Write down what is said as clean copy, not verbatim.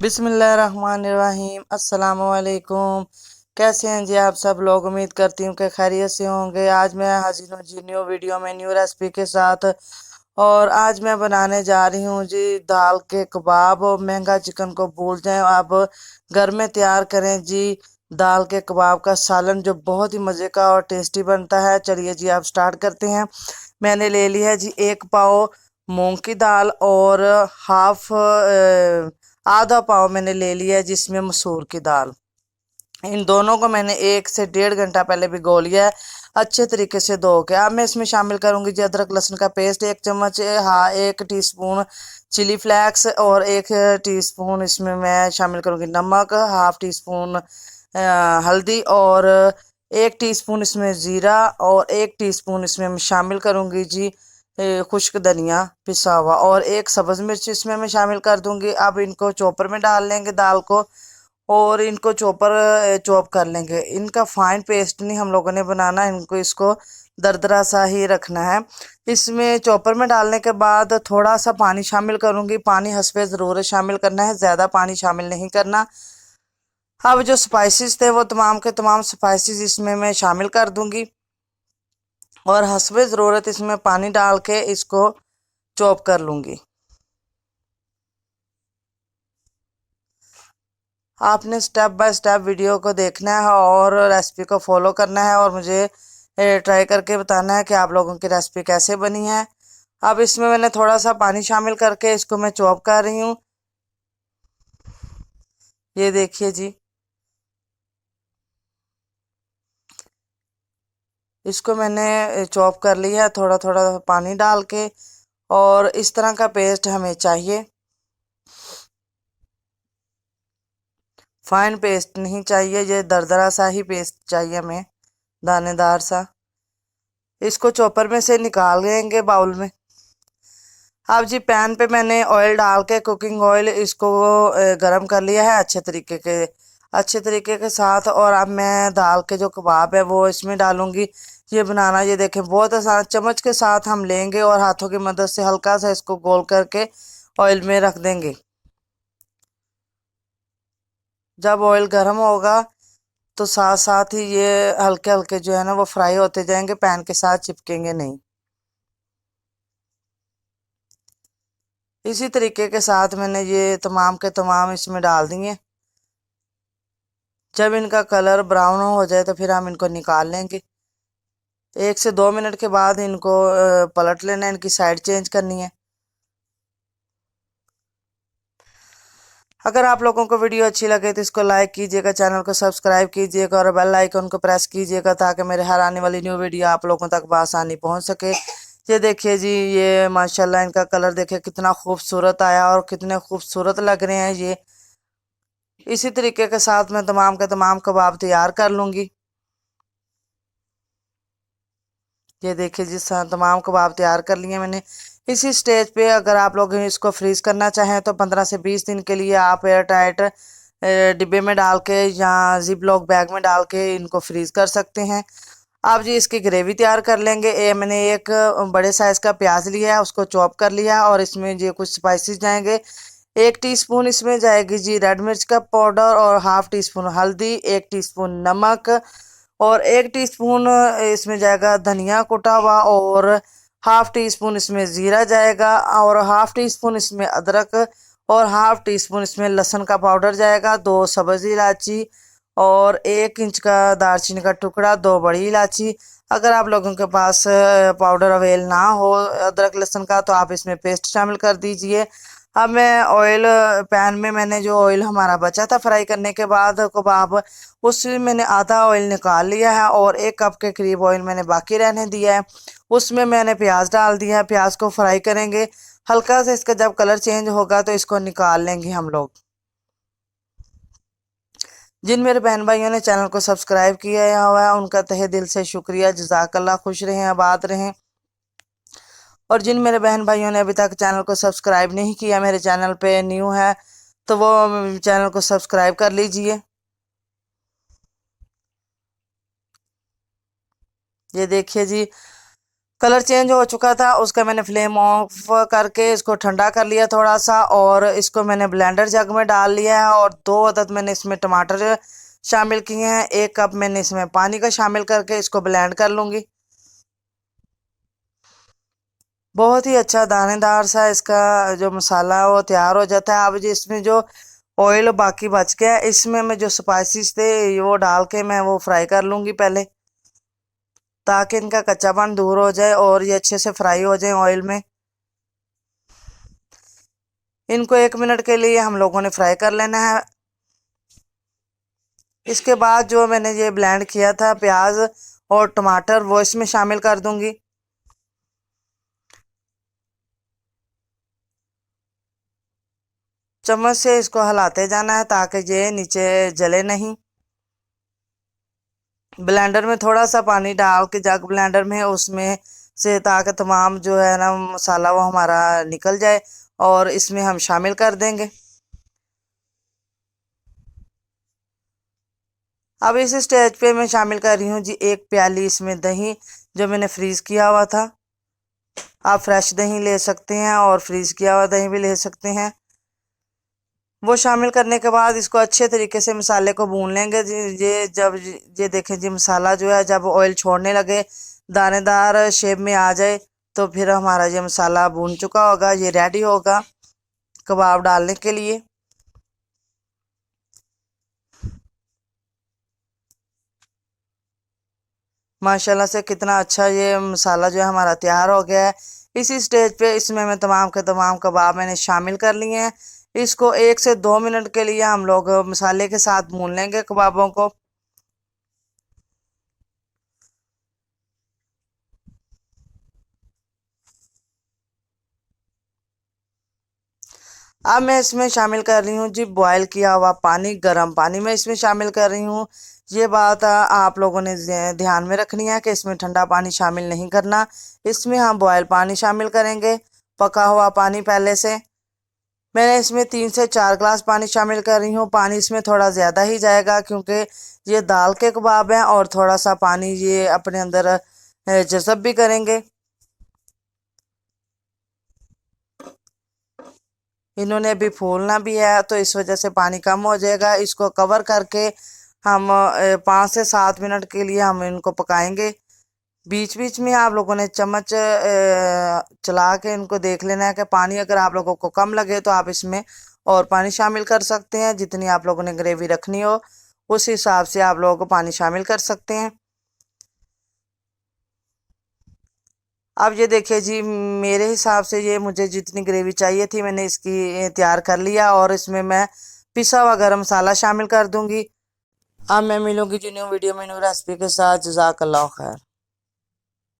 बिस्मिल्लाहिर्रहमानिर्रहीम अस्सलाम वालेकुम। कैसे हैं जी आप सब लोग। उम्मीद करती हूँ कि खैरियत से होंगे। आज मैं हाजिर हूँ जी न्यू वीडियो में न्यू रेसिपी के साथ। और आज मैं बनाने जा रही हूँ जी दाल के कबाब। महंगा चिकन को भूल जाएं, आप घर में तैयार करें जी दाल के कबाब का सालन, जो बहुत ही मज़े का और टेस्टी बनता है। चलिए जी आप स्टार्ट करते हैं। मैंने ले लिया है जी 1 पाव मूंग की दाल और आधा पाव मैंने ले लिया है जिसमें मसूर की दाल। इन दोनों को मैंने 1 से 1.5 घंटा पहले भिगो लिया है अच्छे तरीके से धो के। अब मैं इसमें शामिल करूंगी जी अदरक लहसुन का पेस्ट 1 चम्मच, 1 टीस्पून चिली फ्लेक्स और 1 टीस्पून इसमें मैं शामिल करूंगी नमक, हाफ टी स्पून हल्दी और 1 टीस्पून इसमें ज़ीरा और 1 टीस्पून इसमें मैं शामिल करूंगी जी खुश्क धनिया पिसा हुआ और 1 सब्ज़ मिर्च इसमें मैं शामिल कर दूंगी। अब इनको चॉपर में डाल लेंगे दाल को और इनको चॉप कर लेंगे। इनका फाइन पेस्ट नहीं हम लोगों ने बनाना, इसको दरदरा सा ही रखना है। इसमें चॉपर में डालने के बाद थोड़ा सा पानी शामिल करूंगी। पानी हस्बे ज़रूरत शामिल करना है, ज़्यादा पानी शामिल नहीं करना। अब जो स्पाइसेस थे वो तमाम के तमाम स्पाइसेस इसमें मैं शामिल कर दूंगी और हस्बे ज़रूरत इसमें पानी डाल के इसको चॉप कर लूँगी। आपने स्टेप बाय स्टेप वीडियो को देखना है और रेसिपी को फॉलो करना है और मुझे ट्राई करके बताना है कि आप लोगों की रेसिपी कैसे बनी है। अब इसमें मैंने थोड़ा सा पानी शामिल करके इसको मैं चॉप कर रही हूँ। ये देखिए जी, इसको मैंने चॉप कर लिया है थोड़ा थोड़ा पानी डाल के। और इस तरह का पेस्ट हमें चाहिए, फाइन पेस्ट नहीं चाहिए, ये दरदरा सा ही पेस्ट चाहिए हमें, दानेदार सा। इसको चॉपर में से निकाल लेंगे बाउल में। अब जी पैन पे मैंने ऑयल डाल के, कुकिंग ऑयल, इसको गरम कर लिया है अच्छे तरीके के साथ। और अब मैं दाल के जो कबाब है वो इसमें डालूंगी। ये बनाना, ये देखें, बहुत आसान, चम्मच के साथ हम लेंगे और हाथों की मदद से हल्का सा इसको गोल करके ऑयल में रख देंगे। जब ऑयल गर्म होगा तो साथ साथ ही ये हल्के हल्के जो है ना वो फ्राई होते जाएंगे, पैन के साथ चिपकेंगे नहीं। इसी तरीके के साथ मैंने ये तमाम के तमाम इसमें डाल दिए। जब इनका कलर ब्राउन हो जाए तो फिर हम इनको निकाल लेंगे। 1 से 2 मिनट के बाद इनको पलट लेना है, इनकी साइड चेंज करनी है। अगर आप लोगों को वीडियो अच्छी लगे तो इसको लाइक कीजिएगा, चैनल को सब्सक्राइब कीजिएगा और बेल आइकन को प्रेस कीजिएगा ताकि मेरे हर आने वाली न्यू वीडियो आप लोगों तक बआसानी पहुंच सके। ये देखिए जी, ये माशाल्लाह इनका कलर देखिए कितना खूबसूरत आया और कितने खूबसूरत लग रहे हैं ये। इसी तरीके के साथ मैं तमाम के तमाम कबाब तैयार कर लूँगी। ये देखिए जी, तमाम कबाब तैयार कर लिए मैंने। इसी स्टेज पे अगर आप लोग इसको फ्रीज करना चाहें तो 15 से 20 दिन के लिए आप एयर टाइट डिब्बे में डाल के या जिप लॉक बैग में डाल के इनको फ्रीज कर सकते हैं। आप जी इसकी ग्रेवी तैयार कर लेंगे। मैंने एक बड़े साइज का प्याज लिया है, उसको चॉप कर लिया है और इसमें ये कुछ स्पाइसेस जाएंगे। 1 टीस्पून इसमें जाएगी जी रेड मिर्च का पाउडर और हाफ टी स्पून हल्दी, 1 टीस्पून नमक और 1 टीस्पून इसमें जाएगा धनिया कुटा हुआ और हाफ टी स्पून इसमें जीरा जाएगा और हाफ टी स्पून इसमें अदरक और हाफ टी स्पून इसमें लहसुन का पाउडर जाएगा, 2 सब्ज़ इलायची और 1 इंच का दालचीनी का टुकड़ा, 2 बड़ी इलायची। अगर आप लोगों के पास पाउडर अवेल ना हो अदरक लहसुन का तो आप इसमें पेस्ट शामिल कर दीजिए। अब मैं ऑयल, पैन में मैंने जो ऑयल हमारा बचा था फ्राई करने के बाद कबाब, उसमें मैंने आधा ऑयल निकाल लिया है और 1 कप के करीब ऑयल मैंने बाकी रहने दिया है। उसमें मैंने प्याज डाल दिया है, प्याज को फ्राई करेंगे। हल्का सा इसका जब कलर चेंज होगा तो इसको निकाल लेंगे हम लोग। जिन मेरे बहन भाइयों ने चैनल को सब्सक्राइब किया हुआ है उनका तहे दिल से शुक्रिया, जज़ाकल्लाह, खुश रहें, आबाद रहें। और जिन मेरे बहन भाइयों ने अभी तक चैनल को सब्सक्राइब नहीं किया, मेरे चैनल पे न्यू है, तो वो चैनल को सब्सक्राइब कर लीजिए। ये देखिए जी, कलर चेंज हो चुका था, उसका मैंने फ्लेम ऑफ करके इसको ठंडा कर लिया थोड़ा सा, और इसको मैंने ब्लेंडर जग में डाल लिया है। और 2 अदद मैंने इसमें टमाटर शामिल किए हैं। 1 कप मैंने इसमें पानी का शामिल करके इसको ब्लेंड कर लूँगी। बहुत ही अच्छा दानेदार सा इसका जो मसाला है वो तैयार हो जाता है। अब जी इसमें जो ऑयल बाकी बच गया है, इसमें मैं जो स्पाइसेस थे वो डाल के मैं वो फ्राई कर लूँगी पहले, ताकि इनका कच्चापन दूर हो जाए और ये अच्छे से फ्राई हो जाए ऑयल में। इनको 1 मिनट के लिए हम लोगों ने फ्राई कर लेना है। इसके बाद जो मैंने ये ब्लेंड किया था प्याज और टमाटर वो इसमें शामिल कर दूंगी। चम्मच से इसको हिलाते जाना है ताकि ये नीचे जले नहीं। ब्लेंडर में थोड़ा सा पानी डाल के जग ब्लेंडर में उसमें से, ताकि तमाम जो है ना मसाला वो हमारा निकल जाए, और इसमें हम शामिल कर देंगे। अब इस स्टेज पे मैं शामिल कर रही हूँ जी 1 प्याली इसमें दही, जो मैंने फ्रीज किया हुआ था। आप फ्रेश दही ले सकते हैं और फ्रीज किया हुआ दही भी ले सकते हैं। वो शामिल करने के बाद इसको अच्छे तरीके से मसाले को भून लेंगे जी। ये जब ये देखें जी मसाला जो है जब ऑयल छोड़ने लगे, दानेदार शेप में आ जाए, तो फिर हमारा ये मसाला भून चुका होगा, ये रेडी होगा कबाब डालने के लिए। माशाल्लाह से कितना अच्छा ये मसाला जो है हमारा तैयार हो गया है। इसी स्टेज पे इसमें मैं तमाम के तमाम कबाब मैंने शामिल कर लिए हैं। इसको 1 से 2 मिनट के लिए हम लोग मसाले के साथ भून लेंगे कबाबों को। अब मैं इसमें शामिल कर रही हूँ जी बॉयल किया हुआ पानी, गर्म पानी मैं इसमें शामिल कर रही हूँ। ये बात आप लोगों ने ध्यान में रखनी है कि इसमें ठंडा पानी शामिल नहीं करना। इसमें हम बॉयल पानी शामिल करेंगे, पका हुआ पानी पहले से। मैंने इसमें 3 से 4 ग्लास पानी शामिल कर रही हूँ। पानी इसमें थोड़ा ज़्यादा ही जाएगा क्योंकि ये दाल के कबाब हैं और थोड़ा सा पानी ये अपने अंदर जज़ब भी करेंगे। इन्होंने अभी फूलना भी है तो इस वजह से पानी कम हो जाएगा। इसको कवर करके हम 5 से 7 मिनट के लिए हम इनको पकाएंगे। बीच बीच में आप लोगों ने चम्मच चला के इनको देख लेना है कि पानी अगर आप लोगों को कम लगे तो आप इसमें और पानी शामिल कर सकते हैं। जितनी आप लोगों ने ग्रेवी रखनी हो उस हिसाब से आप लोगों को पानी शामिल कर सकते हैं। अब ये देखिए जी मेरे हिसाब से ये मुझे जितनी ग्रेवी चाहिए थी मैंने इसकी तैयार कर लिया, और इसमें मैं पिसा हुआ गरम मसाला शामिल कर दूंगी। अब मैं मिलूंगी जी न्यू वीडियो में न्यू रेसिपी के साथ। जज़ाकल्लाह खैर।